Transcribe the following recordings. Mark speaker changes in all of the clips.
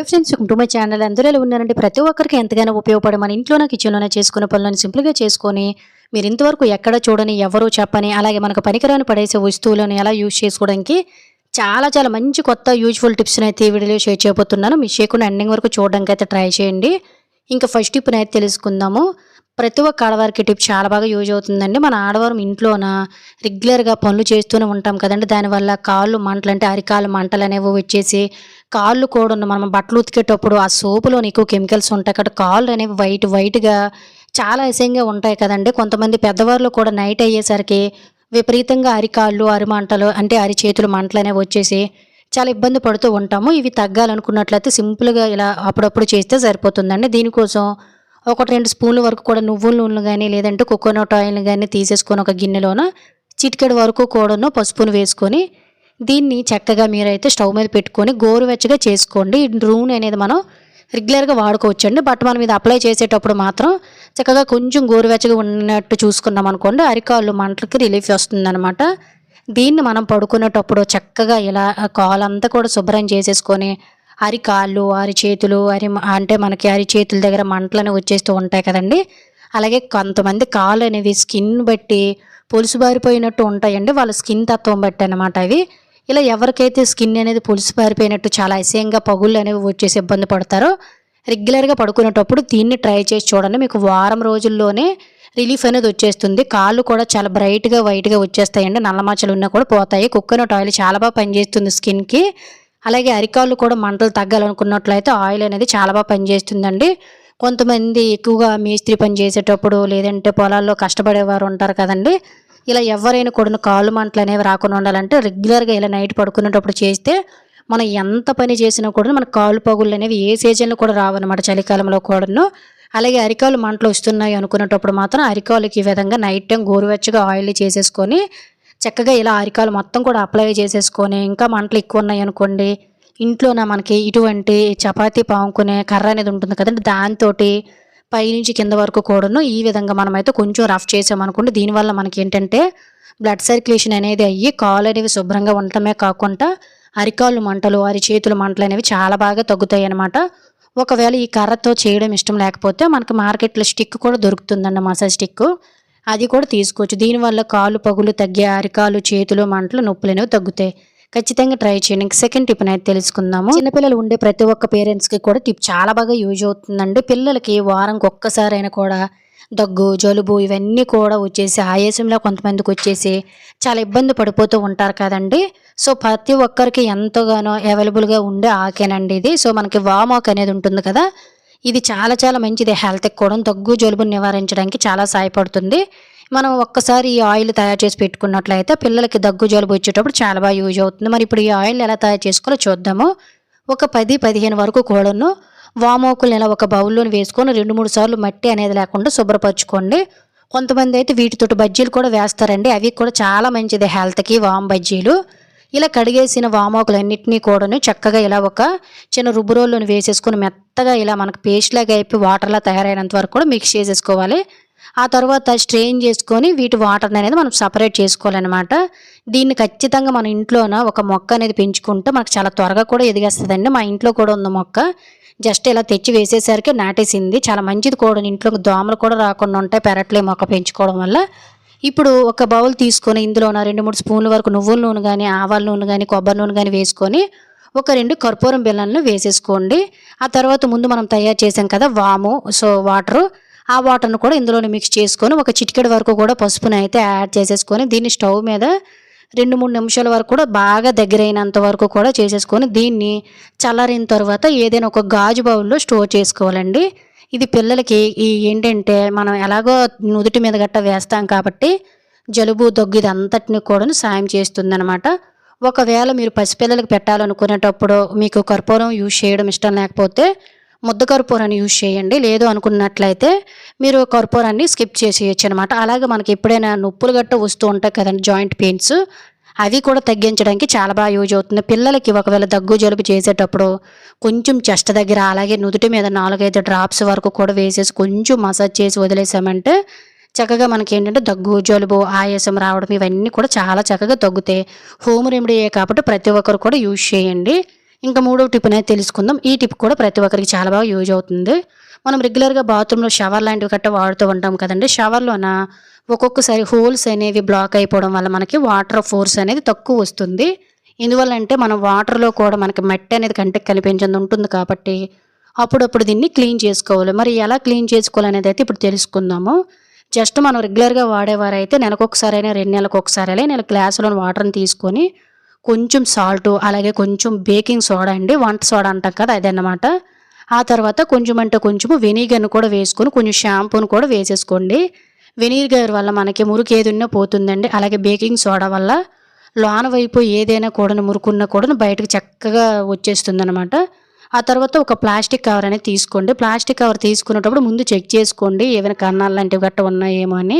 Speaker 1: Friends welcome to my channel. అందరూ ఎలా ఉన్నారంటే ప్రతి ఒక్కరికి ఎంతగానో ఉపయోగపడే మన ఇంట్లోనే కిచెన్లోనే చేసుకునే పనులను సింపుల్గా చేసుకొని మీరు ఇంతవరకు ఎక్కడ చూడని ఎవరు చెప్పని అలాగే మనకు పనికిరాని పడేసే వస్తువులను ఎలా యూజ్ చేసుకోవడానికి చాలా చాలా మంచి కొత్త యూజ్ఫుల్ టిప్స్ని అయితే ఈ వీడియోలో షేర్ చేయబోతున్నాను. మిస్ చేయకుండా ఎండింగ్ వరకు చూడడానికి అయితే ట్రై చేయండి. ఇంకా ఫస్ట్ టిప్ని అయితే తెలుసుకుందాము. ప్రతి ఒక్క ఆడవారికి టిప్ చాలా బాగా యూజ్ అవుతుందండి. మన ఆడవారం ఇంట్లోన రెగ్యులర్గా పనులు చేస్తూనే ఉంటాం కదండి. దానివల్ల కాళ్ళు మంటలు అంటే అరికాలు మంటలు అనేవి వచ్చేసి కాళ్ళు కూడా మనం బట్టలు ఉతికేటప్పుడు ఆ సోపులోని ఎక్కువ కెమికల్స్ ఉంటాయి కాబట్టి కాళ్ళు అనేవి వైట్గా చాలా అసహ్యంగా ఉంటాయి కదండి. కొంతమంది పెద్దవాళ్ళు కూడా నైట్ అయ్యేసరికి విపరీతంగా అరికాళ్ళు అరిమంటలు అంటే అరిచేతులు మంటలు అనేవి వచ్చేసి చాలా ఇబ్బంది పడుతూ ఉంటాము. ఇవి తగ్గాలనుకున్నట్లయితే సింపుల్గా ఇలా అప్పుడప్పుడు చేస్తే సరిపోతుందండి. దీనికోసం 1-2 స్పూన్ల వరకు కూడా నువ్వుల నూనె కానీ లేదంటే కోకోనట్ ఆయిల్ కానీ తీసేసుకొని ఒక గిన్నెలోన చిటికెడు వరకు కూడాను పసుపును వేసుకొని దీన్ని చక్కగా మీరైతే స్టవ్ మీద పెట్టుకొని గోరువెచ్చగా చేసుకోండి. ఈ నూనె అనేది మనం రెగ్యులర్గా వాడుకోవచ్చండి. బట్ మనం ఇది అప్లై చేసేటప్పుడు మాత్రం చక్కగా కొంచెం గోరువెచ్చగా ఉన్నట్టు చూసుకున్నాం అనుకోండి అరికాళ్ళు మంటలకి రిలీఫ్ వస్తుందన్నమాట. దీన్ని మనం పడుకునేటప్పుడు చక్కగా ఇలా కాలంతా కూడా శుభ్రం చేసేసుకొని అరికాళ్ళు అరిచేతులు అంటే మనకి అరిచేతుల దగ్గర మంటలని వచ్చేస్తూ ఉంటాయి కదండి. అలాగే కొంతమంది కాళ్ళు అనేవి స్కిన్ బట్టి పులుసు బారిపోయినట్టు ఉంటాయండి. వాళ్ళ స్కిన్ తత్వం బట్టి అనమాట అవి. ఇలా ఎవరికైతే స్కిన్ అనేది పులుసు పారిపోయినట్టు చాలా అసహ్యంగా పగుళ్ళు అనేవి వచ్చేసి ఇబ్బంది పడతారో రెగ్యులర్గా పడుకునేటప్పుడు దీన్ని ట్రై చేసి చూడండి. మీకు వారం రోజుల్లోనే రిలీఫ్ అనేది వచ్చేస్తుంది. కాళ్ళు కూడా చాలా బ్రైట్గా వైట్గా వచ్చేస్తాయండి. నల్ల మచ్చలు ఉన్నా కూడా పోతాయి. కోకోనట్ ఆయిల్ చాలా బాగా పనిచేస్తుంది స్కిన్కి. అలాగే అరికాళ్ళు కూడా మంటలు తగ్గాలనుకున్నట్లయితే ఆయిల్ అనేది చాలా బాగా పనిచేస్తుందండి. కొంతమంది ఎక్కువగా మేస్త్రి పని చేసేటప్పుడు లేదంటే పొలాల్లో కష్టపడేవారు ఉంటారు కదండి. ఇలా ఎవరైనా కూడా కాళ్ళు మంటలు అనేవి రాకుండా ఉండాలంటే రెగ్యులర్గా ఇలా నైట్ పడుకునేటప్పుడు చేస్తే మనం ఎంత పని చేసినా కూడా మన కాళ్ళు పగుళ్ళు అనేవి ఏ సీజన్లో కూడా రావన్నమాట, చలికాలంలో కూడాను. అలాగే అరికాలు మంటలు వస్తున్నాయి అనుకునేటప్పుడు మాత్రం అరికాళ్ళకి ఈ విధంగా నైట్ టైం గోరువెచ్చగా ఆయిల్ చేసేసుకొని చక్కగా ఇలా అరికాలు మొత్తం కూడా అప్లై చేసేసుకొని ఇంకా మంటలు ఎక్కువ ఉన్నాయి అనుకోండి ఇంట్లోన మనకి ఇటువంటి చపాతీ పాముకునే కర్ర అనేది ఉంటుంది కదండి, దాంతో పైనుంచి కింద వరకు కూడాను ఈ విధంగా మనమైతే కొంచెం రఫ్ చేసామనుకోండి దీనివల్ల మనకి ఏంటంటే బ్లడ్ సర్క్యులేషన్ అనేది అయ్యి కాళ్ళు అనేవి శుభ్రంగా ఉండటమే కాకుండా అరికాళ్ళు మంటలు అరిచేతుల మంటలు అనేవి చాలా బాగా తగ్గుతాయి అన్నమాట. ఒకవేళ ఈ కర్రతో చేయడం ఇష్టం లేకపోతే మనకి మార్కెట్లో స్టిక్ కూడా దొరుకుతుందండి, మసాజ్ స్టిక్. అది కూడా తీసుకోవచ్చు. దీనివల్ల కాళ్ళు పగులు తగ్గే అరికాలు చేతులు మంటలు నొప్పులు అనేవి తగ్గుతాయి. ఖచ్చితంగా ట్రై చేయండి. ఇంక సెకండ్ టిప్ అయితే తెలుసుకుందాము. చిన్నపిల్లలు ఉండే ప్రతి ఒక్క పేరెంట్స్కి కూడా టిప్ చాలా బాగా యూజ్ అవుతుందండి. పిల్లలకి వారంకి ఒక్కసారైనా కూడా దగ్గు జలుబు ఇవన్నీ కూడా వచ్చేసి ఆయాసంలో కొంతమందికి వచ్చేసి చాలా ఇబ్బంది పడిపోతూ ఉంటారు కదండి. సో ప్రతి ఒక్కరికి ఎంతగానో అవైలబుల్గా ఉండే ఆకేనండి ఇది. సో మనకి వామాక్ అనేది ఉంటుంది కదా, ఇది చాలా చాలా మంచిది. హెల్త్కి కూడా దగ్గు జలుబుని నివారించడానికి చాలా సహాయపడుతుంది. మనం ఒక్కసారి ఈ ఆయిల్ తయారు చేసి పెట్టుకున్నట్లయితే పిల్లలకి దగ్గు జలుబు వచ్చేటప్పుడు చాలా బాగా యూజ్ అవుతుంది. మరి ఇప్పుడు ఈ ఆయిల్ ఎలా తయారు చేసుకోవాలో చూద్దాము. ఒక 10-15 వరకు కూడాను వామాకులను ఇలా ఒక బౌల్లోని వేసుకొని 2-3 సార్లు మట్టి అనేది లేకుండా శుభ్రపరచుకోండి. కొంతమంది అయితే వీటితోటి బజ్జీలు కూడా వేస్తారండి. అవి కూడా చాలా మంచిది హెల్త్కి, వామ్ బజ్జీలు. ఇలా కడిగేసిన వామాకులన్నింటినీ కూడాను చక్కగా ఇలా ఒక చిన్న రుబ్బురోల్లోని వేసేసుకొని మెత్తగా ఇలా మనకు పేస్ట్ లాగా అయిపోయి వాటర్లా తయారైనంత వరకు కూడా మిక్స్ చేసేసుకోవాలి. ఆ తర్వాత స్ట్రెయిన్ చేసుకొని వీటి వాటర్ అనేది మనం సపరేట్ చేసుకోవాలన్నమాట. దీన్ని ఖచ్చితంగా మన ఇంట్లోన ఒక మొక్క అనేది పెంచుకుంటే మనకు చాలా త్వరగా కూడా ఎదిగేస్తుందండి. మా ఇంట్లో కూడా ఉన్న మొక్క జస్ట్ ఇలా తెచ్చి వేసేసరికి నాటేసింది. చాలా మంచిది కూడా, ఇంట్లో దోమలు కూడా రాకుండా ఉంటాయి పెరట్లో మొక్క పెంచుకోవడం వల్ల. ఇప్పుడు ఒక బౌల్ తీసుకొని ఇందులోన 2-3 స్పూన్ల వరకు నువ్వుల నూనె కానీ ఆవాల నూనె కానీ కొబ్బరి నూనె కానీ వేసుకొని ఒక 2 కర్పూరం బిళ్ళలను వేసేసుకోండి. ఆ తర్వాత ముందు మనం తయారు చేసాం కదా వాము, సో వాటరు, ఆ వాటర్ను కూడా ఇందులోనే మిక్స్ చేసుకొని ఒక చిటికెడు వరకు కూడా పసుపుని అయితే యాడ్ చేసేసుకొని దీన్ని స్టవ్ మీద 2-3 నిమిషాల వరకు కూడా బాగా దగ్గరైనంత వరకు కూడా చేసేసుకొని దీన్ని చల్లారిన తర్వాత ఏదైనా ఒక గాజు బౌల్లో స్టోర్ చేసుకోవాలండి. ఇది పిల్లలకి ఏంటంటే మనం ఎలాగో నుదుటి మీద గట్ట వేస్తాం కాబట్టి జలుబు దగ్గు ఇది అంతటిని కూడా సాయం చేస్తుందన్నమాట. ఒకవేళ మీరు పసిపిల్లలకి పెట్టాలనుకునేటప్పుడు మీకు కర్పూరం యూజ్ చేయడం ఇష్టం లేకపోతే ముద్ద కర్పూరాన్ని యూజ్ చేయండి. లేదు అనుకున్నట్లయితే మీరు కర్పూరాన్ని స్కిప్ చేసేయచ్చు అనమాట. అలాగే మనకి ఎప్పుడైనా నొప్పులు గట్ట వస్తూ ఉంటాయి కదండి, జాయింట్ పెయిన్స్, అవి కూడా తగ్గించడానికి చాలా బాగా యూజ్ అవుతుంది. పిల్లలకి ఒకవేళ దగ్గు జలుబు చేసేటప్పుడు కొంచెం చెస్ట్ దగ్గర అలాగే నుదుటి మీద 4-5 డ్రాప్స్ వరకు కూడా వేసేసి కొంచెం మసాజ్ చేసి వదిలేసామంటే చక్కగా మనకి ఏంటంటే దగ్గు జలుబు ఆయాసం రావడం ఇవన్నీ కూడా చాలా చక్కగా తగ్గుతాయి. హోమ్ రెమెడీయే కాబట్టి ప్రతి ఒక్కరు కూడా యూజ్ చేయండి. ఇంకా మూడవ టిప్ అనేది తెలుసుకుందాం. ఈ టిప్ కూడా ప్రతి ఒక్కరికి చాలా బాగా యూజ్ అవుతుంది. మనం రెగ్యులర్‌గా బాత్రూమ్‌లో షవర్ లాంటివి గట్టా వాడుతూ ఉంటాం కదండీ! షవర్‌లోన ఒక్కొక్కసారి హోల్స్ అనేవి బ్లాక్ అయిపోవడం వల్ల మనకి వాటర్ ఫోర్స్ అనేది తక్కువ వస్తుంది. ఎందువల్లంటే మనం వాటర్‌లో కూడా మనకి మట్టి అనేది కంటికి కనిపించంది ఉంటుంది కాబట్టి, అప్పుడప్పుడు దీన్ని క్లీన్ చేసుకోవాలి. మరి ఎలా క్లీన్ చేసుకోవాలనేదైతే ఇప్పుడు తెలుసుకుందాము. జస్ట్ మనం రెగ్యులర్‌గా వాడేవారైతే నెలకొకసారైనా, 2 నెలలకొకసారైనా నేను గ్లాసులోని వాటర్‌ని తీసుకొని కొంచెం సాల్టు, అలాగే కొంచెం బేకింగ్ సోడా అండి. వంట సోడా అంటాం కదా! అదన్నమాట. ఆ తర్వాత కొంచెం అంటే కొంచెము వెనిగర్‌ని కూడా వేసుకొని కొంచెం షాంపూని కూడా వేసేసుకోండి. వెనిగర్ వల్ల మనకి మురికి ఏదున్నా పోతుందండి. అలాగే బేకింగ్ సోడా వల్ల లోన వైపు ఏదైనా కూడాను మురుకున్నా కూడాను బయటకి చక్కగా వచ్చేస్తుందనమాట. ఆ తర్వాత ఒక ప్లాస్టిక్ కవర్ అనేది తీసుకోండి. ప్లాస్టిక్ కవర్ తీసుకునేటప్పుడు ముందు చెక్ చేసుకోండి. ఏవైనా కన్నాలు లాంటివి గట్టా ఉన్నాయేమో అని.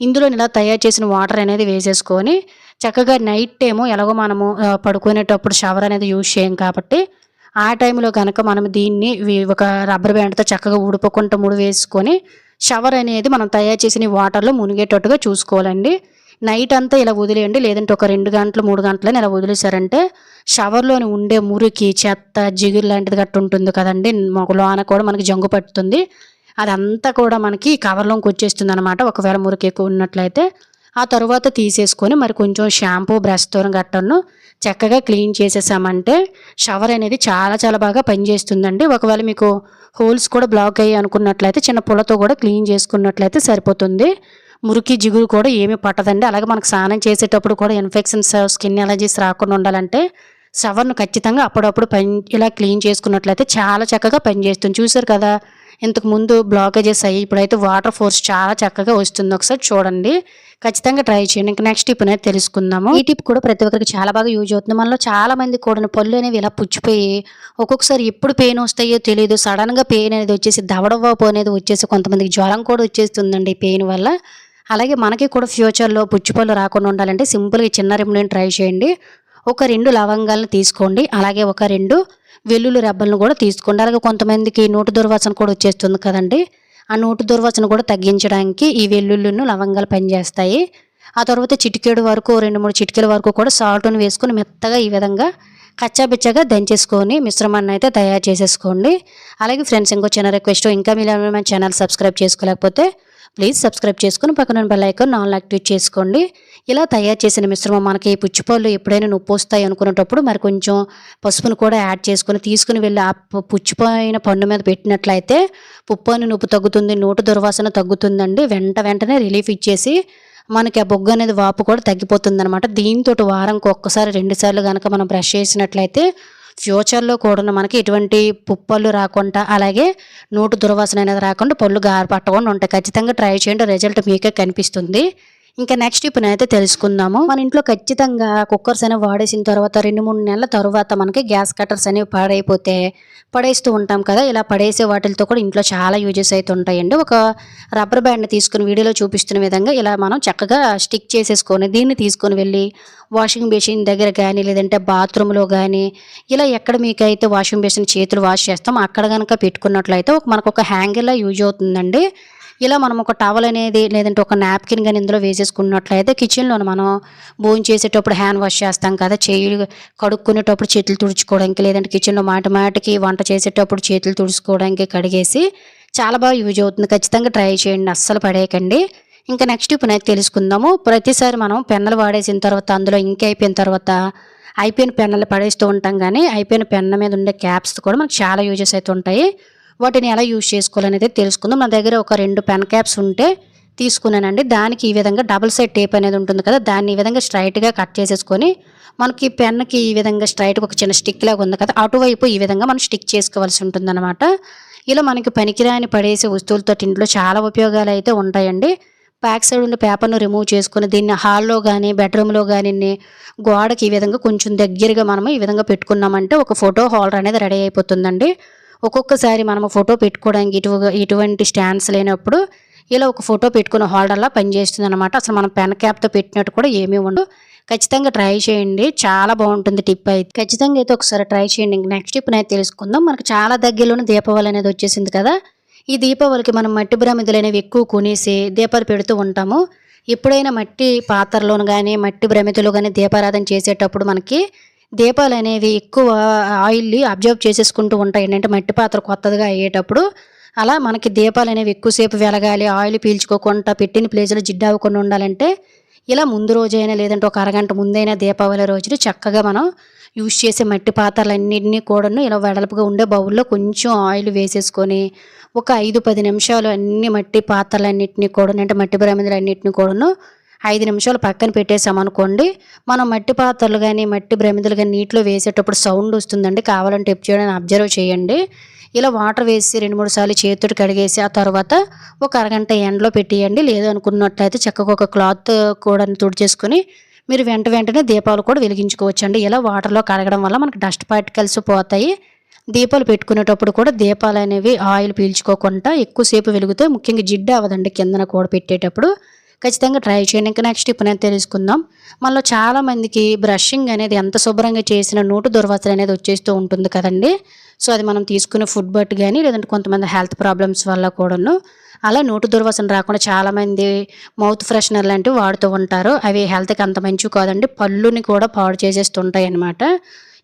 Speaker 1: ఇందులో ఇలా తయారు చేసిన వాటర్ అనేది వేసేసుకొని చక్కగా నైట్ టైము ఎలాగో మనము పడుకునేటప్పుడు షవర్ అనేది యూజ్ చేయం కాబట్టి, ఆ టైంలో గనక మనం దీన్ని ఒక రబ్బర్ బ్యాండ్‌తో చక్కగా ఊడిపోకుండా ముడివేసుకొని షవర్ అనేది మనం తయారు చేసిన వాటర్‌లో మునిగేటట్టుగా చూసుకోవాలండి. నైట్ అంతా ఇలా వదిలేయండి. లేదంటే ఒక 2 గంటలు, 3 గంటలని ఇలా వదిలేసారంటే షవర్‌లోని ఉండే మురికి, చెత్త, జిగురు లాంటిది గట్టా ఉంటుంది కదండీ! లోన కూడా మనకి జంగు పట్టుతుంది. అదంతా కూడా మనకి కవర్‌లోకి వచ్చేస్తుందనమాట. ఒకవేళ మురికి ఎక్కువ ఉన్నట్లయితే. ఆ తరువాత తీసేసుకొని మరి కొంచెం షాంపూ, బ్రష్‌తోని గట్టాను చక్కగా క్లీన్ చేసేసామంటే షవర్ అనేది చాలా చాలా బాగా పనిచేస్తుందండి. ఒకవేళ మీకు హోల్స్ కూడా బ్లాక్ అయ్యాయి అనుకున్నట్లయితే చిన్న పుల్లతో కూడా క్లీన్ చేసుకున్నట్లయితే సరిపోతుంది. మురికి, జిగురు కూడా ఏమీ పట్టదండి. అలాగే మనకు స్నానం చేసేటప్పుడు కూడా ఇన్ఫెక్షన్స్, స్కిన్ అలర్జీస్ రాకుండా ఉండాలంటే షవర్‌ను ఖచ్చితంగా అప్పుడప్పుడు ఇలా క్లీన్ చేసుకున్నట్లయితే చాలా చక్కగా పనిచేస్తుంది. చూసారు కదా! ఇంతకుముందు బ్లాకేజెస్ అయ్యి ఇప్పుడైతే వాటర్ ఫోర్స్ చాలా చక్కగా వస్తుంది. ఒకసారి చూడండి. ఖచ్చితంగా ట్రై చేయండి. ఇంక నెక్స్ట్ టిప్ అనేది తెలుసుకుందాము. ఈ టిప్ కూడా ప్రతి ఒక్కరికి చాలా బాగా యూజ్ అవుతుంది. మనలో చాలా మంది కూడాను పళ్ళు అనేవి ఇలా పుచ్చిపోయి ఒక్కొక్కసారి ఎప్పుడు పెయిన్ వస్తాయో తెలీదు. సడెన్‌గా పెయిన్ అనేది వచ్చేసి దవడవాపు అనేది వచ్చేసి కొంతమందికి జ్వరం కూడా వచ్చేస్తుందండి ఈ పెయిన్ వల్ల. అలాగే మనకి కూడా ఫ్యూచర్‌లో పుచ్చిపళ్ళు రాకుండా ఉండాలంటే సింపుల్‌గా ఈ చిన్న రెమెడీని ట్రై చేయండి. ఒక 2 లవంగాలను తీసుకోండి. అలాగే ఒక 2 వెల్లుల్లి రెబ్బలను కూడా తీసుకోండి. అలాగే కొంతమందికి నోటి దుర్వాసన కూడా వచ్చేస్తుంది కదండీ! ఆ నోటి దుర్వాసన కూడా తగ్గించడానికి ఈ వెల్లుల్లిను, లవంగాలు పనిచేస్తాయి. ఆ తర్వాత చిటికెడు వరకు 2, 3 చిటికెల వరకు కూడా సాల్ట్‌ని వేసుకొని మెత్తగా ఈ విధంగా కచ్చాపిచ్చాగా దంచేసుకొని మిశ్రమాన్ని అయితే తయారు చేసేసుకోండి. అలాగే ఫ్రెండ్స్ ఇంకో చిన్న రిక్వెస్ట్, ఇంకా మీరు మన ఛానల్ సబ్స్క్రైబ్ చేసుకోలేకపోతే ప్లీజ్ సబ్స్క్రైబ్ చేసుకొని పక్కన బెల్ ఐకాన్ ఆల్ యాక్టివేట్ చేసుకోండి. ఇలా తయారు చేసిన మిశ్రమం మనకి పుచ్చిపళ్ళు ఎప్పుడైనా నొప్పొస్తాయి అనుకునేటప్పుడు మరి కొంచెం పసుపును కూడా యాడ్ చేసుకొని తీసుకుని వెళ్ళి ఆ పుచ్చిపోయిన పన్ను మీద పెట్టినట్లయితే పుప్పని నొప్పి తగ్గుతుంది, నోటి దుర్వాసన తగ్గుతుందండి. వెంటనే రిలీఫ్ ఇచ్చేసి మనకి ఆ బొగ్గు అనేది వాపు కూడా తగ్గిపోతుందనమాట. దీంతోటి వారంకి ఒక్కసారి 2 సార్లు గనక మనం బ్రష్ చేసినట్లయితే ఫ్యూచర్‌లో కూడా మనకి ఎటువంటి పుప్పళ్ళు రాకుండా, అలాగే నోటి దుర్వాసన అనేది రాకుండా, పళ్ళు గార పట్టకుండా ఉంటాయి. ఖచ్చితంగా ట్రై చేయండి. రిజల్ట్ మీకే కనిపిస్తుంది. ఇంకా నెక్స్ట్ టిప్‌నైతే తెలుసుకుందాము. మన ఇంట్లో ఖచ్చితంగా కుక్కర్స్ అనేవి వాడేసిన తర్వాత 2, 3 నెలల తరువాత మనకి గ్యాస్ కట్టర్స్ అనేవి పాడైపోతే పడేస్తూ ఉంటాం కదా! ఇలా పడేసే వాటిలతో కూడా ఇంట్లో చాలా యూజెస్ అయితే ఉంటాయండి. ఒక రబ్బర్ బ్యాండ్‌ని తీసుకొని వీడియోలో చూపిస్తున్న విధంగా ఇలా మనం చక్కగా స్టిక్ చేసేసుకొని దీన్ని తీసుకొని వెళ్ళి వాషింగ్ బేసిన్ దగ్గర గానీ, లేదంటే బాత్రూమ్‌లో గానీ, ఇలా ఎక్కడ మీకైతే వాషింగ్ బేసిన్ చేతులు వాష్ చేస్తామో అక్కడ గనక పెట్టుకున్నట్లయితే మనకొక హ్యాంగర్‌లా యూజ్ అవుతుందండి. ఇలా మనం ఒక టవల్ అనేది లేదంటే ఒక నాప్కిన్ గాని ఇందులో వేసేసుకున్నట్లయితే కిచెన్‌లోను మనం భోంచేసేటప్పుడు హ్యాండ్ వాష్ చేస్తాం కదా! చేతులు కడుక్కునేటప్పుడు చేతులు తుడుచుకోవడానికి, లేదంటే కిచెన్‌లో మాటిమాటికి వంట చేసేటప్పుడు చేతులు తుడుచుకోవడానికి కడిగేసి చాలా బాగా యూజ్ అవుతుంది. ఖచ్చితంగా ట్రై చేయండి. అస్సలు పడేయకండి. ఇంకా నెక్స్ట్ టిప్‌నైతే తెలుసుకుందాము. ప్రతిసారి మనం పెన్నులు వాడేసిన తర్వాత అందులో ఇంక్ అయిపోయిన తర్వాత అయిపోయిన పెన్నులు పడేస్తూ ఉంటాం గానీ, అయిపోయిన పెన్ను మీద ఉండే క్యాప్స్ కూడా మనకు చాలా యూజెస్ అయితే ఉంటాయి. వాటిని ఎలా యూజ్ చేసుకోవాలనేది తెలుసుకుందాం. నా దగ్గర ఒక 2 పెన్ క్యాప్స్ ఉంటే తీసుకున్నానండి. దానికి ఈ విధంగా డబుల్ సైడ్ టేప్ అనేది ఉంటుంది కదా! దాన్ని ఈ విధంగా స్ట్రెయిట్‌గా కట్ చేసేసుకొని మనకి పెన్నుకి ఈ విధంగా స్ట్రెయిట్‌గా ఒక చిన్న స్టిక్ లాగా ఉంది కదా! అటువైపు ఈ విధంగా మనం స్టిక్ చేసుకోవాల్సి ఉంటుందన్నమాట. ఇలా మనకి పనికిరాని పడేసే వస్తువులతోటి ఇంట్లో చాలా ఉపయోగాలు అయితే ఉంటాయండి. బ్యాక్ సైడ్ ఉండే పేపర్‌ను రిమూవ్ చేసుకొని దీన్ని హాల్‌లో గానీ, బెడ్‌రూమ్‌లో గానీ గోడకి ఈ విధంగా కొంచెం దగ్గరగా మనము ఈ విధంగా పెట్టుకున్నామంటే ఒక ఫోటో హోల్డర్ అనేది రెడీ అయిపోతుందండి. ఒక్కొక్కసారి మనము ఫోటో పెట్టుకోవడానికి ఇటువంటి స్టాండ్స్ లేనప్పుడు ఇలా ఒక ఫోటో పెట్టుకున్న హోల్డర్‌లా పనిచేస్తుందనమాట. అసలు మనం పెన్ క్యాప్‌తో పెట్టినట్టు కూడా ఏమీ ఉండదు. ఖచ్చితంగా ట్రై చేయండి. చాలా బాగుంటుంది టిప్ అయితే. ఖచ్చితంగా అయితే ఒకసారి ట్రై చేయండి. ఇంక నెక్స్ట్ టిప్‌నైతే తెలుసుకుందాం. మనకు చాలా దగ్గరలోనే దీపావళి అనేది వచ్చేసింది కదా! ఈ దీపావళికి మనం మట్టి ప్రమిదలనేవి ఎక్కువ కొనేసి దీపాలు పెడుతూ ఉంటాము. ఎప్పుడైనా మట్టి పాత్రలోను గానీ, మట్టి ప్రమిదలో గానీ దీపారాధన చేసేటప్పుడు మనకి దీపాలనేవి ఎక్కువ ఆయిల్‌ని అబ్జర్వ్ చేసేసుకుంటూ ఉంటాయండి. అంటే మట్టి పాత్ర కొత్తదిగా అయ్యేటప్పుడు. అలా మనకి దీపాలనేవి ఎక్కువ సేపు వెలగాలి, ఆయిల్ పీల్చుకోకుండా పెట్టిన ప్లేస్‌లో జిడ్డవ్వకుండా ఉండాలంటే, ఇలా ముందు రోజైనా లేదంటే ఒక అరగంట ముందైనా దీపావళి రోజున చక్కగా మనం యూజ్ చేసే మట్టి పాత్రలన్నిటిని కూడాను ఇలా వెడల్పుగా ఉండే బౌల్‌లో కొంచెం ఆయిల్ వేసేసుకొని, ఒక 5, 10 నిమిషాలు అన్ని మట్టి పాత్రలన్నిటిని కూడాను అంటే మట్టి ప్రమిదలన్నిటిని కూడాను 5 నిమిషాలు పక్కన పెట్టేసామనుకోండి, మనం మట్టి పాత్రలు గానీ, మట్టి ప్రమిదలు గానీ నీటిలో వేసేటప్పుడు సౌండ్ వస్తుందండి. కావాలంటే ఎప్పుడైనా అబ్జర్వ్ చేయండి. ఇలా వాటర్ వేసి 2, 3 సార్లు చేత్తోటి కడిగేసి, ఆ తర్వాత ఒక అరగంట ఎండలో పెట్టేయండి. లేదు అనుకున్నట్లయితే చక్కగా ఒక క్లాత్ కూడా తుడిచేసుకొని మీరు వెంటనే దీపాలు కూడా వెలిగించుకోవచ్చండి. ఇలా వాటర్‌లో కడగడం వల్ల మనకు డస్ట్ పార్టికల్స్ పోతాయి. దీపాలు పెట్టుకునేటప్పుడు కూడా దీపాలనేవి ఆయిల్ పీల్చుకోకుండా ఎక్కువ సేపు వెలుగుతాయి. ముఖ్యంగా జిడ్డు అవ్వదండి కిందన కూడా పెట్టేటప్పుడు. ఖచ్చితంగా ట్రై చేయండి. ఇంకా నెక్స్ట్ ఇప్పుడు తెలుసుకుందాం. మనలో చాలామందికి బ్రషింగ్ అనేది ఎంత శుభ్రంగా చేసినా నోటు దుర్వాసన అనేది వచ్చేస్తూ ఉంటుంది కదండీ! సో, అది మనం తీసుకునే ఫుడ్ బట్టి గానీ, లేదంటే కొంతమంది హెల్త్ ప్రాబ్లమ్స్ వల్ల కూడాను అలా నోటు దుర్వాసన రాకుండా చాలామంది మౌత్ ఫ్రెషనర్ లాంటివి వాడుతూ ఉంటారు. అవి హెల్త్‌కి అంత మంచివి కాదండి. పళ్ళుని కూడా పాడు చేసేస్తుంటాయన్నమాట.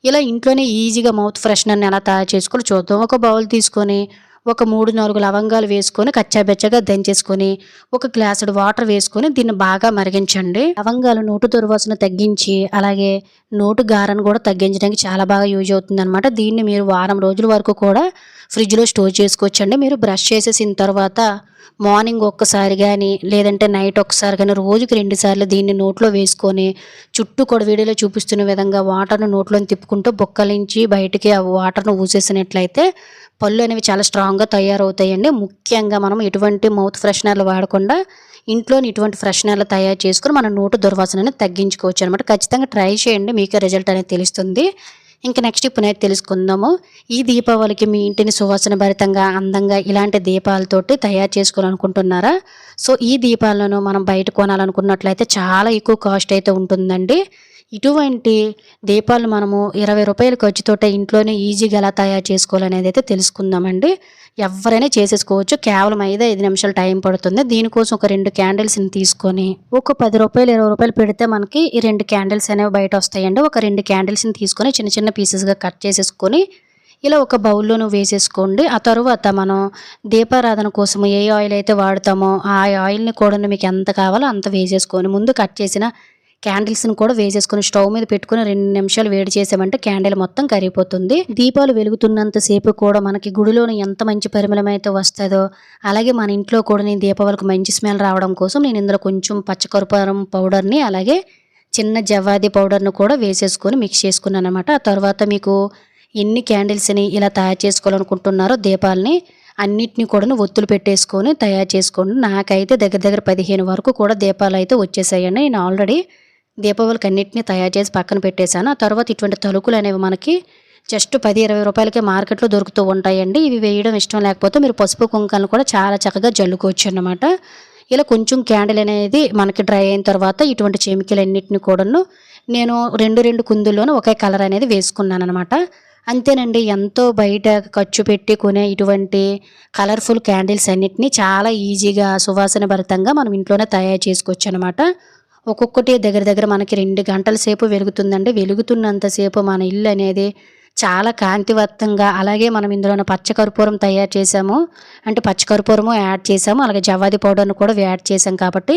Speaker 1: ఇలా ఇంట్లోనే ఈజీగా మౌత్ ఫ్రెషనర్‌ని ఎలా తయారు చేసుకోవాలో చూద్దాం. ఒక బౌల్ తీసుకొని ఒక 3, 4 లవంగాలు వేసుకొని కచ్చాబెచ్చగా దంచేసుకొని, ఒక గ్లాసుడు వాటర్ వేసుకొని దీన్ని బాగా మరిగించండి. లవంగాలు నోటు దుర్వాసన తగ్గించి, అలాగే నోటు గారను కూడా తగ్గించడానికి చాలా బాగా యూజ్ అవుతుందనమాట. దీన్ని మీరు వారం రోజుల వరకు కూడా ఫ్రిడ్జ్‌లో స్టోర్ చేసుకోవచ్చండి. మీరు బ్రష్ చేసేసిన తర్వాత మార్నింగ్ ఒక్కసారి గానీ, లేదంటే నైట్ ఒక్కసారి గానీ, రోజుకి 2 సార్లు దీన్ని నోట్లో వేసుకొని, చుట్టూ కూడా వీడియోలో చూపిస్తున్న విధంగా వాటర్‌ను నోట్లోని తిప్పుకుంటూ బొక్కలించి బయటికి ఆ వాటర్‌ను ఊసేసినట్లయితే పళ్ళు అనేవి చాలా స్ట్రాంగ్‌గా తయారవుతాయండి. ముఖ్యంగా మనం ఎటువంటి మౌత్ ఫ్రెషనర్‌లు వాడకుండా ఇంట్లోని ఇటువంటి ఫ్రెషనర్‌లు తయారు చేసుకొని మన నోటు దుర్వాసనని తగ్గించుకోవచ్చనమాట. ఖచ్చితంగా ట్రై చేయండి. మీకే రిజల్ట్ అనేది తెలుస్తుంది. ఇంక నెక్స్ట్ ఇప్పుడైతే తెలుసుకుందాము. ఈ దీపావళికి మీ ఇంటిని సువాసన భరితంగా, అందంగా ఇలాంటి దీపాలతోటి తయారు చేసుకోవాలనుకుంటున్నారా? సో, ఈ దీపాలను మనం బయట కొనాలనుకున్నట్లయితే చాలా ఎక్కువ కాస్ట్ అయితే ఉంటుందండి. ఇటువంటి దీపాలు మనము రూ. 20 ఖర్చుతోటే ఇంట్లోనే ఈజీగా ఎలా తయారు చేసుకోవాలనేదైతే తెలుసుకుందామండి. ఎవ్వరైనా చేసేసుకోవచ్చు. కేవలం 5 నిమిషాలు టైం పడుతుంది. దీనికోసం ఒక 2 క్యాండిల్స్‌ని తీసుకొని ఒక రూ. 10, రూ. 20 పెడితే మనకి ఈ 2 క్యాండిల్స్ అనేవి బయటొస్తాయండి. ఒక 2 క్యాండిల్స్‌ని తీసుకొని చిన్న చిన్న పీసెస్‌గా కట్ చేసేసుకొని ఇలా ఒక బౌల్‌లోను వేసేసుకోండి. ఆ తరువాత మనం దీపారాధన కోసం ఏ ఆయిల్ అయితే వాడతామో ఆ ఆయిల్‌ని కూడా మీకు ఎంత కావాలో అంత వేసేసుకొని ముందు కట్ చేసిన క్యాండిల్స్‌ని కూడా వేసేసుకొని స్టవ్ మీద పెట్టుకొని 2 నిమిషాలు వేడి చేసామంటే క్యాండిల్ మొత్తం కరిగిపోతుంది. దీపాలు వెలుగుతున్నంత సేపు కూడా మనకి గుడిలోని ఎంత మంచి పరిమళం అయితే వస్తదో, అలాగే మన ఇంట్లో కూడా నేను దీపావళికి మంచి స్మెల్ రావడం కోసం నేను ఇందులో కొంచెం పచ్చకర్పూరం పౌడర్‌ని, అలాగే చిన్న జవ్వాది పౌడర్‌ని కూడా వేసేసుకొని మిక్స్ చేసుకున్నానన్నమాట. ఆ తర్వాత మీకు ఎన్ని క్యాండిల్స్‌ని ఇలా తయారు చేసుకోవాలనుకుంటున్నారో దీపాలని అన్నిటిని కూడాను ఒత్తులు పెట్టేసుకొని తయారు చేసుకోండి. నాకైతే దగ్గర దగ్గర 15 వరకు కూడా దీపాలైతే వచ్చేసాయండి. నేను ఆల్రెడీ దీపావళికి అన్నిటిని తయారు చేసి పక్కన పెట్టేశాను. ఆ తర్వాత ఇటువంటి తలుకులు అనేవి మనకి జస్ట్ 10, 20 రూపాయలకే మార్కెట్‌లో దొరుకుతూ ఉంటాయండి. ఇవి వేయడం ఇష్టం లేకపోతే మీరు పసుపు, కుంకాలను కూడా చాలా చక్కగా జల్లుకోవచ్చన్నమాట. ఇలా కొంచెం క్యాండిల్ అనేది మనకి డ్రై అయిన తర్వాత ఇటువంటి చెమికలన్నిటిని కూడాను నేను 2 కుందుల్లోనూ ఒకే కలర్ అనేది వేసుకున్నాననమాట. అంతేనండి. ఎంతో బయట ఖర్చు పెట్టి కొనే ఇటువంటి కలర్‌ఫుల్ క్యాండిల్స్ అన్నిటిని చాలా ఈజీగా సువాసన భరితంగా మనం ఇంట్లోనే తయారు చేసుకోవచ్చనమాట. ఒక్కొక్కటి దగ్గర దగ్గర మనకి 2 గంటల సేపు వెలుగుతుందండి. వెలుగుతున్నంత సేపు మన ఇల్లు అనేది చాలా కాంతివంతంగా, అలాగే మనం ఇందులోన పచ్చకర్పూరం తయారు చేసాము. అంటే పచ్చకర్పూరము యాడ్ చేసాము. అలాగే జవ్వాది పౌడర్‌ను కూడా యాడ్ చేసాం కాబట్టి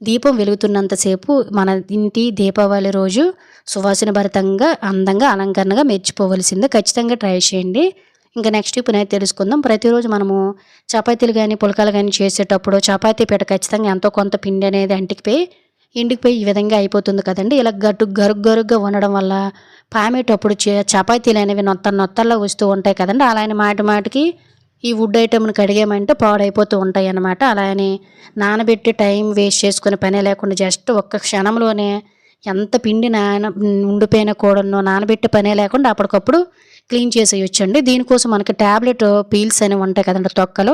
Speaker 1: దీపం వెలుగుతున్నంత సేపు మన ఇంటి దీపావళి రోజు సువాసన భరితంగా, అందంగా, అలంకరణగా మెరిచిపోవలసిందే. ఖచ్చితంగా ట్రై చేయండి. ఇంకా నెక్స్ట్ ఇప్పుడైతే తెలుసుకుందాం. ప్రతిరోజు మనము చపాతీలు గానీ, పుల్కాలు గానీ చేసేటప్పుడు చపాతీ పీట ఖచ్చితంగా ఎంతో కొంత పిండి అనేది ఎండికిపోయి ఈ విధంగా అయిపోతుంది కదండీ! ఇలా గరుగ్గా ఉండడం వల్ల పామేటప్పుడు చపాతీలు అనేవి నొత్తల్లా వస్తూ ఉంటాయి కదండీ! అలా అని మాటికి ఈ వుడ్ ఐటెంని కడిగామంటే పాడైపోతూ ఉంటాయన్నమాట. అలా అని నానబెట్టి టైం వేస్ట్ చేసుకునే పనే లేకుండా జస్ట్ ఒక్క క్షణంలోనే ఎంత పిండి ఉండిపోయినా కూడాను నానబెట్టే పనే లేకుండా అప్పటికప్పుడు క్లీన్ చేసేయొచ్చండి. దీనికోసం మనకి టాబ్లెట్ పీల్స్ అనేవి ఉంటాయి కదండీ తొక్కలు.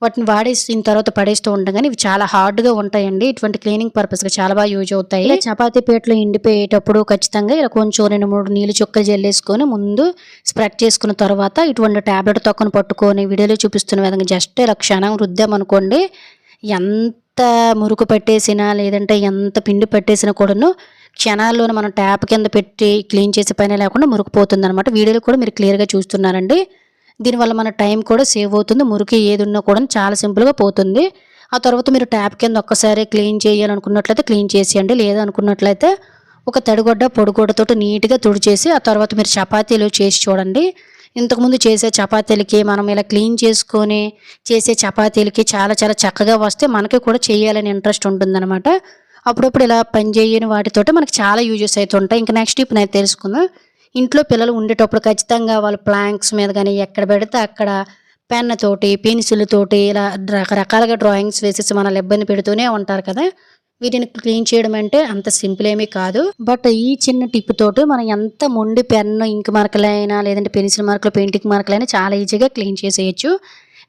Speaker 1: వాటిని వాడేసిన తర్వాత పడేస్తూ ఉంటాం కానీ ఇవి చాలా హార్డ్‌గా ఉంటాయండి. ఇటువంటి క్లీనింగ్ పర్పస్‌గా చాలా బాగా యూజ్ అవుతాయి. ఇలా చపాతీ పీటలు ఎండిపోయేటప్పుడు ఖచ్చితంగా ఇలా కొంచెం 2, 3 నీళ్ళు చుక్కలు జల్లేసుకొని ముందు స్ప్రెడ్ చేసుకున్న తర్వాత ఇటువంటి టాబ్లెట్ తొక్కను పట్టుకొని వీడియోలో చూపిస్తున్న విధంగా జస్ట్ ఇలా క్షణం రుద్దామనుకోండి ఎంత ఎంత మురుకు పట్టేసినా లేదంటే ఎంత పిండి పట్టేసినా కూడాను క్షణాల్లోనే మనం ట్యాప్ కింద పెట్టి క్లీన్ చేసే పనే లేకుండా మురుకుపోతుందనమాట. వీడియోలో కూడా మీరు క్లియర్‌గా చూస్తున్నారండి. దీనివల్ల మన టైం కూడా సేవ్ అవుతుంది. మురికి ఏదున్నా కూడా చాలా సింపుల్‌గా పోతుంది. ఆ తర్వాత మీరు ట్యాప్ కింద ఒక్కసారి క్లీన్ చేయాలనుకున్నట్లయితే క్లీన్ చేసేయండి. లేదనుకున్నట్లయితే ఒక తడిగుడ్డ, పొడిగుడ్డతోటి నీట్‌గా తుడిచేసి ఆ తర్వాత మీరు చపాతీలు చేసి చూడండి. ఇంతకుముందు చేసే చపాతీలకి మనం ఇలా క్లీన్ చేసుకొని చేసే చపాతీలకి చాలా చాలా చక్కగా వస్తే మనకి కూడా చేయాలని ఇంట్రెస్ట్ ఉంటుందనమాట. అప్పుడప్పుడు ఇలా పని చేయని వాటితోటి మనకి చాలా యూజెస్ అయితే ఉంటాయి. ఇంకా నెక్స్ట్ ఇప్పుడు తెలుసుకుందాం. ఇంట్లో పిల్లలు ఉండేటప్పుడు ఖచ్చితంగా వాళ్ళు ప్లాంక్స్ మీద గానీ ఎక్కడ పెడితే అక్కడ పెన్నుతోటి, పెన్సిల్‌తోటి ఇలా రకరకాలుగా డ్రాయింగ్స్ వేసేసి మనల్ని ఇబ్బంది పెడుతూనే ఉంటారు కదా! వీటిని క్లీన్ చేయడం అంటే అంత సింపుల్ ఏమీ కాదు. బట్ ఈ చిన్న టిప్ తోటి మనం ఎంత మొండి పెన్ను, ఇంక్ మార్కర్‌లైనా లేదంటే పెన్సిల్ మార్కర్‌లు, పెయింటింగ్ మార్కర్‌లైనా చాలా ఈజీగా క్లీన్ చేసేయొచ్చు.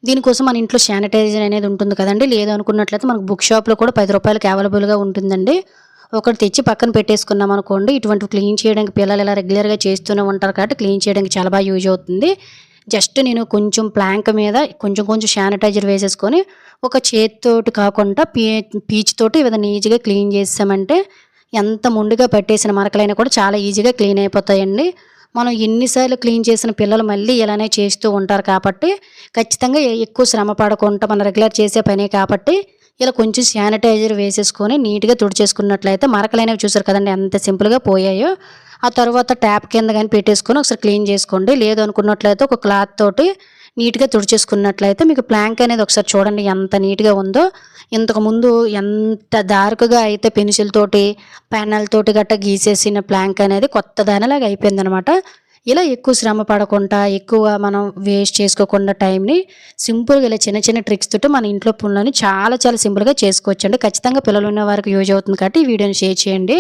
Speaker 1: దీనికోసం మన ఇంట్లో శానిటైజర్ అనేది ఉంటుంది కదండీ! లేదు అనుకున్నట్లయితే మనకు బుక్ షాప్‌లో కూడా రూ. 10కి అవైలబుల్‌గా ఉంటుందండి. ఒకటి తెచ్చి పక్కన పెట్టేసుకున్నామనుకోండి, ఇటువంటివి క్లీన్ చేయడానికి పిల్లలు ఇలా రెగ్యులర్‌గా చేస్తూనే ఉంటారు కాబట్టి క్లీన్ చేయడానికి చాలా బాగా యూజ్ అవుతుంది. జస్ట్ నేను కొంచెం ప్లాంక్ మీద కొంచెం కొంచెం శానిటైజర్ వేసేసుకొని ఒక చేత్తోటి కాకుండా పీచుతోటి ఈ విధంగా ఈజీగా క్లీన్ చేసామంటే ఎంత మొండిగా పట్టేసిన మరకలైనా కూడా చాలా ఈజీగా క్లీన్ అయిపోతాయండి. మనం ఎన్నిసార్లు క్లీన్ చేసిన పిల్లలు మళ్ళీ ఇలానే చేస్తూ ఉంటారు కాబట్టి ఖచ్చితంగా ఎక్కువ శ్రమ పడకుండా మనం రెగ్యులర్ చేసే పనే కాబట్టి ఇలా కొంచెం శానిటైజర్ వేసేసుకొని నీట్‌గా తుడిచేసుకున్నట్లయితే మరకలనేవి చూసారు కదండీ ఎంత సింపుల్‌గా పోయాయో. ఆ తర్వాత ట్యాప్ కింద గాని పెట్టేసుకొని ఒకసారి క్లీన్ చేసుకోండి. లేదు అనుకున్నట్లయితే ఒక క్లాత్ తోటి నీట్‌గా తుడిచేసుకున్నట్లయితే మీకు ప్లాంక్ అనేది ఒకసారి చూడండి ఎంత నీట్‌గా ఉందో. ఇంతకుముందు ఎంత డార్క్‌గా అయితే పెన్సిల్ తోటి, పెన్నులతోటి గట్టా గీసేసిన ప్లాంక్ అనేది కొత్త దానిలాగా అయిపోయిందనమాట. ఇలా ఎక్కువ శ్రమ పడకుండా, ఎక్కువ మనం వేస్ట్ చేసుకోకుండా టైంని సింపుల్‌గా ఇలా చిన్న చిన్న ట్రిక్స్ తోటి మన ఇంట్లో పనులని చాలా చాలా సింపుల్‌గా చేసుకోవచ్చండి. ఖచ్చితంగా పిల్లలున్న వారికి యూజ్ అవుతుంది కాబట్టి ఈ వీడియోని షేర్ చేయండి.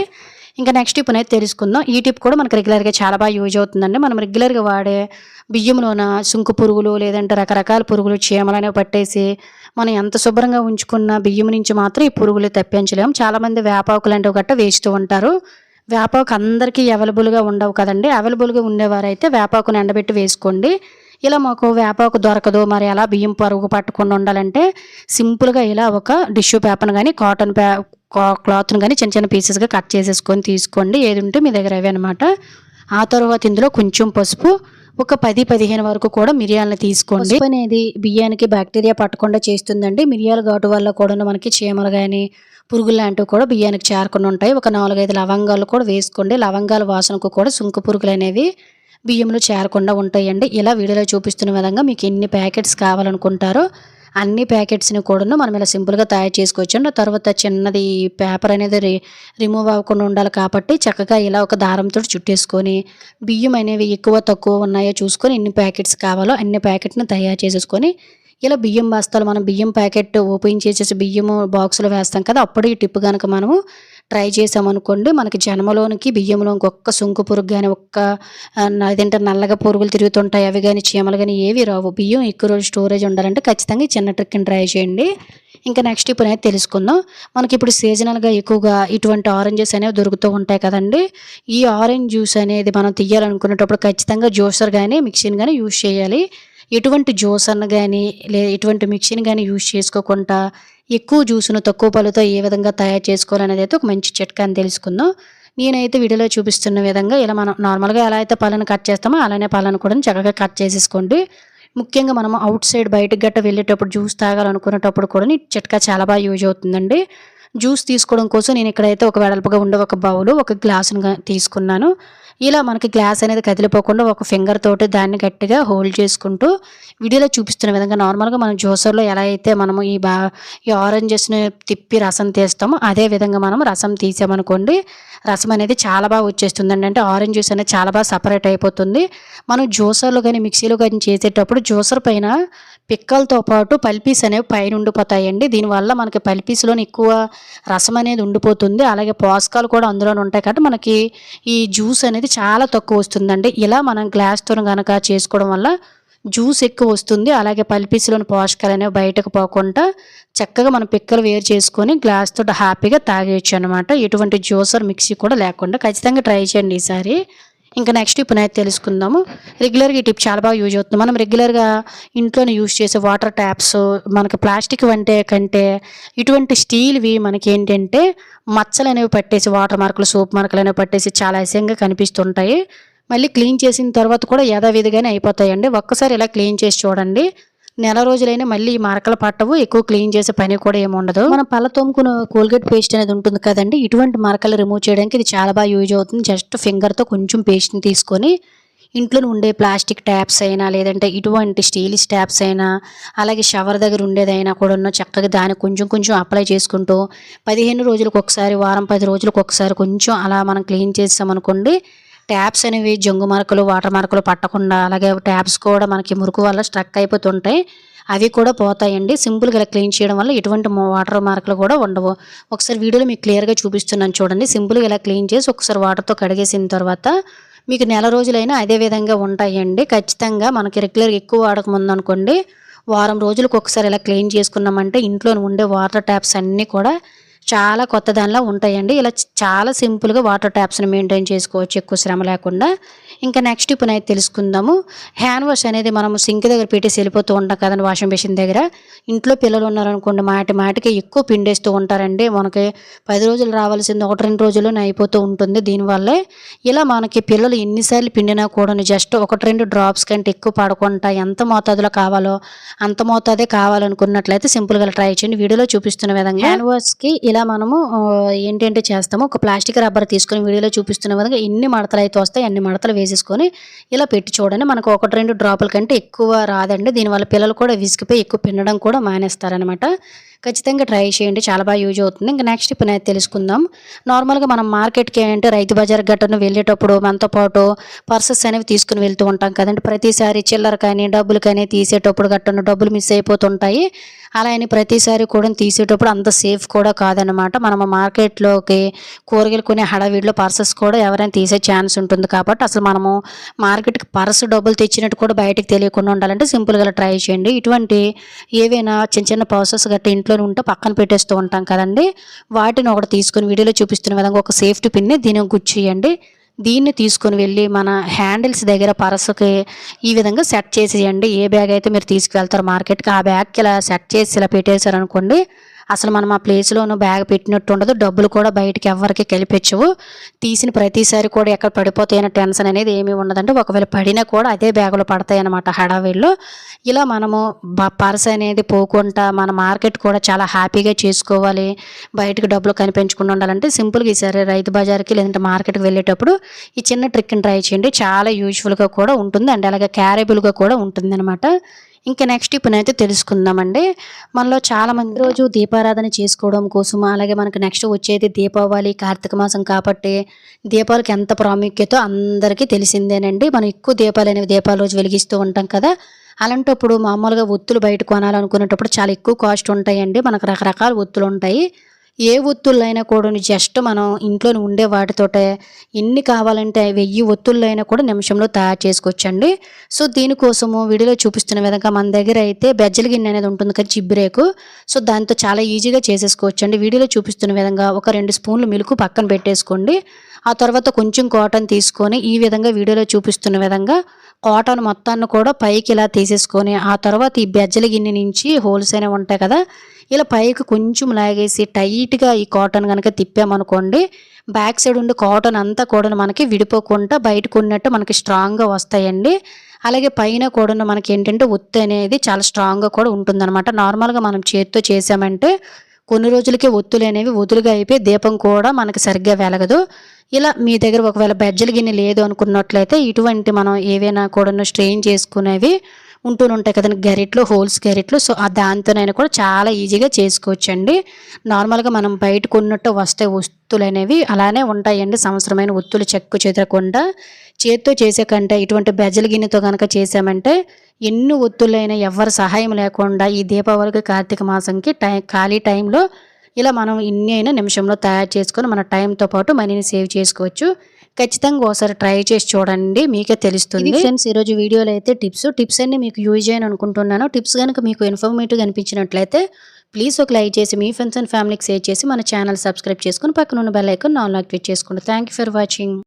Speaker 1: ఇంకా నెక్స్ట్ టిప్ అనేది తెలుసుకుందాం. ఈ టిప్ కూడా మనకు రెగ్యులర్‌గా చాలా బాగా యూజ్ అవుతుందండి. మనం రెగ్యులర్‌గా వాడే బియ్యంలోన సుంకు పురుగులు లేదంటే రకరకాల పురుగులు, చీమలనేవి పట్టేసి మనం ఎంత శుభ్రంగా ఉంచుకున్న బియ్యం నుంచి మాత్రం ఈ పురుగులు తప్పించలేం. చాలామంది వేపాకు లాంటివి గట్టా వేస్తూ ఉంటారు. వేపాకు అందరికీ అవైలబుల్‌గా ఉండవు కదండీ! అవైలబుల్‌గా ఉండేవారైతే వేపాకుని ఎండబెట్టి వేసుకోండి. ఇలా మాకు వేపాకు దొరకదు, మరి ఎలా బియ్యం పరుగు పట్టకుండా ఉండాలంటే సింపుల్‌గా ఇలా ఒక టిష్యూ పేపర్‌ని గానీ, కాటన్ క్లాత్‌ని గానీ చిన్న చిన్న పీసెస్‌గా కట్ చేసేసుకొని తీసుకోండి. ఏది ఉంటే మీ దగ్గర అవే అనమాట. ఆ తర్వాత ఇందులో కొంచెం పసుపు, ఒక 10, 15 వరకు కూడా మిరియాలను తీసుకోండి. పసుపు అనేది బియ్యానికి బాక్టీరియా పట్టకుండా చేస్తుందండి. మిరియాల ఘాటు వల్ల కూడాను మనకి చీమలు గానీ, పురుగులు లాంటివి కూడా బియ్యానికి చేరకుండా ఉంటాయి. ఒక 4, 5 లవంగాలు కూడా వేసుకోండి. లవంగాల వాసనకు కూడా సుంకు పురుగులనేవి బియ్యంలో చేరకుండా ఉంటాయండి. ఇలా వీడియోలో చూపిస్తున్న విధంగా మీకు ఎన్ని ప్యాకెట్స్ కావాలనుకుంటారో అన్ని ప్యాకెట్స్‌ని కూడాను మనం ఇలా సింపుల్‌గా తయారు చేసుకోవచ్చండి. ఆ తర్వాత చిన్నది పేపర్ అనేది రిమూవ్ అవ్వకుండా ఉండాలి కాబట్టి చక్కగా ఇలా ఒక దారంతోటి చుట్టేసుకొని బియ్యం అనేవి ఎక్కువ తక్కువ ఉన్నాయో చూసుకొని ఎన్ని ప్యాకెట్స్ కావాలో అన్ని ప్యాకెట్‌ని తయారు చేసేసుకొని ఇలా బియ్యం బస్తాలు మనం బియ్యం ప్యాకెట్ ఓపెన్ చేసేసి బియ్యము బాక్స్‌లో వేస్తాం కదా! అప్పుడు ఈ టిప్ గనక మనము ట్రై చేసామనుకోండి మనకి జన్మలోనికి బియ్యంలోనికి ఒక్క సుంకు పురుగు గాని, ఒక్క అదేంటి నల్లగా పురుగులు తిరుగుతుంటాయి అవి గాని, చీమలు గాని ఏవి రావు. బియ్యం ఎక్కువ రోజులు స్టోరేజ్ ఉండాలంటే ఖచ్చితంగా ఈ చిన్న ట్రిక్‌ని ట్రై చేయండి. ఇంకా నెక్స్ట్ టిప్ అనేది తెలుసుకుందాం. మనకిప్పుడు సీజనల్‌గా ఎక్కువగా ఇటువంటి ఆరెంజెస్ అనేవి దొరుకుతూ ఉంటాయి కదండీ! ఈ ఆరెంజ్ జ్యూస్ అనేది మనం తీయాలనుకునేటప్పుడు ఖచ్చితంగా జ్యూసర్ గాని, మిక్సీని గాని యూజ్ చేయాలి. ఎటువంటి జ్యూసర్‌ని గాని, ఎటువంటి మిక్సీని గాని యూజ్ చేసుకోకుండా ఎక్కువ జ్యూస్‌ను తక్కువ పాలతో ఏ విధంగా తయారు చేసుకోవాలనేదైతే ఒక మంచి చిట్కా అని తెలుసుకుందాం. నేనైతే వీడియోలో చూపిస్తున్న విధంగా ఇలా మనం నార్మల్‌గా ఎలా అయితే పాలను కట్ చేస్తామో అలానే పాలను కూడా చక్కగా కట్ చేసేసుకోండి. ముఖ్యంగా మనం ఔట్ సైడ్ బయటకి గట్టా వెళ్ళేటప్పుడు జ్యూస్ తాగాలనుకునేటప్పుడు కూడా ఈ చిట్కా చాలా బాగా యూజ్ అవుతుందండి. జ్యూస్ తీసుకోవడం కోసం నేను ఇక్కడైతే ఒక వెడల్పుగా ఉండే ఒక బౌలు, ఒక గ్లాసుని తీసుకున్నాను. ఇలా మనకి గ్లాస్ అనేది కదిలిపోకుండా ఒక ఫింగర్ తోటి దాన్ని గట్టిగా హోల్డ్ చేసుకుంటూ వీడియోలో చూపిస్తున్న విధంగా నార్మల్‌గా మనం జ్యూసర్‌లో ఎలా అయితే మనము ఈ ఆరెంజెస్‌ని తిప్పి రసం తీస్తామో అదే విధంగా మనం రసం తీసామనుకోండి రసం అనేది చాలా బాగా వచ్చేస్తుందండి. అంటే ఆరెంజ్ జ్యూస్ అనేది చాలా బాగా సెపరేట్ అయిపోతుంది. మనం జ్యూసర్‌లో గాని, మిక్సీలో గాని చేసేటప్పుడు జ్యూసర్ పైన పిక్కలతో పాటు పల్పీస్ అనేవి పైన ఉండిపోతాయండి. దీనివల్ల మనకి పల్పీస్‌లోని ఎక్కువ రసం అనేది ఉండిపోతుంది. అలాగే పోషకాలు కూడా అందులోనే ఉంటాయి కాబట్టి మనకి ఈ జ్యూస్ అనేది చాలా తక్కువ వస్తుందండి. ఇలా మనం గ్లాస్‌తోని గనక చేసుకోవడం వల్ల జ్యూస్ ఎక్కువ వస్తుంది. అలాగే పల్పీస్‌లోని పోషకాలనేవి బయటకు పోకుండా చక్కగా మనం పిక్కలు వేరు చేసుకొని గ్లాస్‌తోటి హ్యాపీగా తాగేయొచ్చనమాట. ఎటువంటి జ్యూసర్, మిక్సీ కూడా లేకుండా. ఖచ్చితంగా ట్రై చేయండి ఈసారి. ఇంకా నెక్స్ట్ ఇప్పుడైతే తెలుసుకుందాము. రెగ్యులర్‌గా ఈ టిప్ చాలా బాగా యూజ్ అవుతుంది. మనం రెగ్యులర్‌గా ఇంట్లోనే యూజ్ చేసే వాటర్ ట్యాప్స్ మనకి ప్లాస్టిక్ వంటే కంటే ఇటువంటి స్టీల్‌వి మనకేంటంటే మచ్చలనేవి పట్టేసి వాటర్ మార్కులు, సోప్ మార్కులనేవి పట్టేసి చాలా అసహ్యంగా కనిపిస్తుంటాయి. మళ్ళీ క్లీన్ చేసిన తర్వాత కూడా యథావిధిగానే అయిపోతాయండి. ఒక్కసారి ఇలా క్లీన్ చేసి చూడండి. నెల రోజులైనా మళ్ళీ ఈ మరకలు పట్టవు. ఎక్కువ క్లీన్ చేసే పని కూడా ఏముండదు. మనం పళ్ళ తోముకున్న కోల్గేట్ పేస్ట్ అనేది ఉంటుంది కదండీ! ఇటువంటి మరకలు రిమూవ్ చేయడానికి ఇది చాలా బాగా యూజ్ అవుతుంది. జస్ట్ ఫింగర్‌తో కొంచెం పేస్ట్‌ని తీసుకొని ఇంట్లోనే ఉండే ప్లాస్టిక్ ట్యాప్స్ అయినా, లేదంటే ఇటువంటి స్టీలిష్ ట్యాప్స్ అయినా, అలాగే షవర్ దగ్గర ఉండేదైనా కూడాను చక్కగా దానికి కొంచెం కొంచెం అప్లై చేసుకుంటూ 15 రోజులకు ఒకసారి, వారం 10 రోజులకు ఒకసారి కొంచెం అలా మనం క్లీన్ చేసామనుకోండి, ట్యాప్స్ అనేవి జంగు మరకలు, వాటర్ మరకలు పట్టకుండా, అలాగే ట్యాప్స్ కూడా మనకి మురుకు వల్ల స్ట్రక్ అయిపోతుంటాయి. అవి కూడా పోతాయండి. సింపుల్‌గా ఇలా క్లీన్ చేయడం వల్ల ఎటువంటి వాటర్ మార్కులు కూడా ఉండవు. ఒకసారి వీడియోలో మీకు క్లియర్‌గా చూపిస్తున్నాను చూడండి. సింపుల్‌గా ఇలా క్లీన్ చేసి ఒకసారి వాటర్‌తో కడిగేసిన తర్వాత మీకు నెల రోజులైనా అదే విధంగా ఉంటాయండి. ఖచ్చితంగా మనకి రెగ్యులర్‌గా ఎక్కువ వాడకముందనుకోండి, వారం రోజులకు ఒకసారి ఇలా క్లీన్ చేసుకున్నామంటే ఇంట్లో ఉండే వాటర్ ట్యాప్స్ అన్నీ కూడా చాలా కొత్త దానిలా ఉంటాయండి. ఇలా చాలా సింపుల్‌గా వాటర్ ట్యాప్స్‌ని మెయింటైన్ చేసుకోవచ్చు ఎక్కువ శ్రమ లేకుండా. ఇంకా నెక్స్ట్ ఇప్పుడైతే తెలుసుకుందాము. హ్యాండ్ వాష్ అనేది మనము సింక్ దగ్గర పెట్టేసి వెళ్ళిపోతూ ఉంటాం కదండీ వాషింగ్ మెషిన్ దగ్గర. ఇంట్లో పిల్లలు ఉన్నారనుకోండి మాటికి ఎక్కువ పిండేస్తూ ఉంటారండి. మనకి 10 రోజులు రావాల్సింది 1, 2 రోజుల్లోనే అయిపోతూ ఉంటుంది దీనివల్లే. ఇలా మనకి పిల్లలు ఎన్నిసార్లు పిండినా కూడాను జస్ట్ 1, 2 డ్రాప్స్ కంటే ఎక్కువ పడకుండా ఎంత మోతాదులో కావాలో అంత మోతాదే కావాలనుకున్నట్లయితే సింపుల్‌గా ట్రై చేయండి. వీడియోలో చూపిస్తున్న విధంగా హ్యాండ్ వాష్‌కి ఇలా మనము ఏంటంటే చేస్తాము. ఒక ప్లాస్టిక్ రబ్బర్ తీసుకొని వీడియోలో చూపిస్తున్న విధంగా ఎన్ని మడతలైతే వస్తాయి అన్ని మడతలు వేసేసుకొని ఇలా పెట్టి చూడండి. మనకు 1, 2 డ్రాపుల కంటే ఎక్కువ రాదండి. దీనివల్ల పిల్లలు కూడా విసిగిపోయి ఎక్కువ పిండడం కూడా మానేస్తారనమాట. ఖచ్చితంగా ట్రై చేయండి. చాలా బాగా యూజ్ అవుతుంది. ఇంకా నెక్స్ట్ ఇప్పుడైతే తెలుసుకుందాం. నార్మల్‌గా మనం మార్కెట్‌కి అంటే రైతు బజార్ గట్టను వెళ్ళేటప్పుడు మనతో పాటు పర్సెస్ అనేవి తీసుకొని వెళ్తూ ఉంటాం కదండీ! ప్రతిసారి చిల్లర కానీ, డబ్బులు కానీ తీసేటప్పుడు గట్టను డబ్బులు మిస్ అయిపోతుంటాయి. అలా అని ప్రతిసారి కూడా తీసేటప్పుడు అంత సేఫ్ కూడా కాదనమాట. మనము మార్కెట్‌లోకి కూరగాయలు కొనే హడావిడిలో పర్సెస్ కూడా ఎవరైనా తీసే ఛాన్స్ ఉంటుంది కాబట్టి అసలు మనము మార్కెట్‌కి పర్సు డబ్బులు తెచ్చినట్టు కూడా బయటకి తెలియకుండా ఉండాలంటే సింపుల్‌గా ఇలా ట్రై చేయండి. ఇటువంటి ఏవైనా చిన్న చిన్న పర్సెస్ గట్టా ఇంట్లోనే ఉంటే పక్కన పెట్టేస్తూ ఉంటాం కదండీ! వాటిని ఒకటి తీసుకొని వీడియోలో చూపిస్తున్న విధంగా ఒక సేఫ్టీ పిన్‌ని దీనికి గుచ్చేయండి. దీన్ని తీసుకొని వెళ్ళి మన హ్యాండిల్స్ దగ్గర పర్సుకి ఈ విధంగా సెట్ చేసేయండి. ఏ బ్యాగ్ అయితే మీరు తీసుకువెళ్తారో మార్కెట్‌కి ఆ బ్యాగ్‌కి ఇలా సెట్ చేసి ఇలా పెట్టేశారనుకోండి, అసలు మనం ఆ ప్లేస్‌లోనూ బ్యాగ్ పెట్టినట్టు ఉండదు. డబ్బులు కూడా బయటికి ఎవ్వరికీ కనిపించవు. తీసిన ప్రతిసారి కూడా ఎక్కడ పడిపోతాయన్న టెన్షన్ అనేది ఏమీ ఉండదండి. ఒకవేళ పడినా కూడా అదే బ్యాగ్‌లో పడతాయన్నమాట హడావిడిలో. ఇలా మనము పర్స్ అనేది పోకుండా మన మార్కెట్ కూడా చాలా హ్యాపీగా చేసుకోవాలి. బయటకు డబ్బులు కనిపించకుండా ఉండాలంటే సింపుల్‌గా ఈసారి రైతు బజార్‌కి లేదంటే మార్కెట్‌కి వెళ్ళేటప్పుడు ఈ చిన్న ట్రిక్‌ని ట్రై చేయండి. చాలా యూజ్‌ఫుల్‌గా కూడా ఉంటుంది. అండ్ అలాగే క్యారబుల్‌గా కూడా ఉంటుందన్నమాట. ఇంకా నెక్స్ట్ ఇప్పుడైతే తెలుసుకుందామండి. మనలో చాలామంది రోజు దీపారాధన చేసుకోవడం కోసం అలాగే మనకు నెక్స్ట్ వచ్చేది దీపావళి, కార్తీక మాసం కాబట్టి దీపాలకి ఎంత ప్రాముఖ్యతో అందరికీ తెలిసిందేనండి. మనం ఎక్కువ దీపాలనేవి దీపాల రోజు వెలిగిస్తూ ఉంటాం కదా! అలాంటప్పుడు మామూలుగా ఒత్తులు బయట కొనాలనుకునేటప్పుడు చాలా ఎక్కువ కాస్ట్ ఉంటాయండి. మనకు రకరకాల ఒత్తులుంటాయి. ఏ ఒత్తులైనా కూడాను జస్ట్ మనం ఇంట్లోనే ఉండే వాటితోటే ఎన్ని కావాలంటే 1000 ఒత్తులైనా కూడా నిమిషంలో తయారు చేసుకోవచ్చండి. సో, దీనికోసము వీడియోలో చూపిస్తున్న విధంగా మన దగ్గర అయితే బెజ్జల గిన్నె అనేది ఉంటుంది కదా! చిబ్బిరేకు. సో, దాంతో చాలా ఈజీగా చేసేసుకోవచ్చండి. వీడియోలో చూపిస్తున్న విధంగా ఒక 2 స్పూన్లు మిల్క్ పక్కన పెట్టేసుకోండి. ఆ తర్వాత కొంచెం కాటన్ తీసుకొని ఈ విధంగా వీడియోలో చూపిస్తున్న విధంగా కాటన్ మొత్తాన్ని కూడా పైకి ఇలా తీసేసుకొని ఆ తర్వాత ఈ బెజ్జల గిన్నె నుంచి హోల్స్ అనేవి ఉంటాయి కదా! ఇలా పైకి కొంచెం లాగేసి టైట్‌గా ఈ కాటన్ గనక తిప్పామనుకోండి, బ్యాక్ సైడ్ ఉండే కాటన్ అంతా కూడాను మనకి విడిపోకుండా బయటకున్నట్టు మనకి స్ట్రాంగ్‌గా వస్తాయండి. అలాగే పైన కూడాను మనకేంటంటే ఒత్తు అనేది చాలా స్ట్రాంగ్‌గా కూడా ఉంటుందనమాట. నార్మల్‌గా మనం చేత్తో చేసామంటే కొన్ని రోజులకే ఒత్తులనేవి వదులుగా అయిపోయి దీపం కూడా మనకి సరిగ్గా వెలగదు. ఇలా మీ దగ్గర ఒకవేళ బెజ్జల గిన్నె లేదు అనుకున్నట్లయితే ఇటువంటి మనం ఏవైనా కూడాను స్ట్రెయిన్ చేసుకునేవి ఉంటూనుంటాయి కదండీ గరిటెలు, హోల్స్ గరిటెలు. సో, దాంతోనైనా కూడా చాలా ఈజీగా చేసుకోవచ్చండి. నార్మల్‌గా మనం బయట కొన్నట్టు వస్తాయి వస్తువులనేవి అలానే ఉంటాయండి. సంవత్సరమైన ఒత్తులు చెక్కు చెదరకుండా. చేత్తో చేసే కంటే ఇటువంటి బెజ్జల గిన్నెతో గనక చేసామంటే ఎన్ని ఒత్తులైనా ఎవ్వరి సహాయం లేకుండా ఈ దీపావళికి, కార్తీక మాసంకి ఖాళీ టైంలో ఇలా మనం ఇన్ని అయినా నిమిషంలో తయారు చేసుకొని మన టైంతో పాటు మనీని సేవ్ చేసుకోవచ్చు. ఖచ్చితంగా ఒకసారి ట్రై చేసి చూడండి. మీకే తెలుస్తుంది. ఇది ఫ్రెండ్స్ ఈరోజు వీడియోలో అయితే టిప్స్ అన్నీ మీకు యూజ్ అయ్యాయి అనుకుంటున్నాను. టిప్స్ కనుక మీకు ఇన్ఫర్మేటివ్‌గా అనిపించినట్లయితే ప్లీజ్ ఒక లైక్ చేసి మీ ఫ్రెండ్స్ అండ్ ఫ్యామిలీకి షేర్ చేసి మన ఛానల్ సబ్స్క్రైబ్ చేసుకొని పక్కన ఉన్న బెల్ ఐకాన్ ఆల్ యాక్టివేట్ చేసుకోండి. Thank you for watching.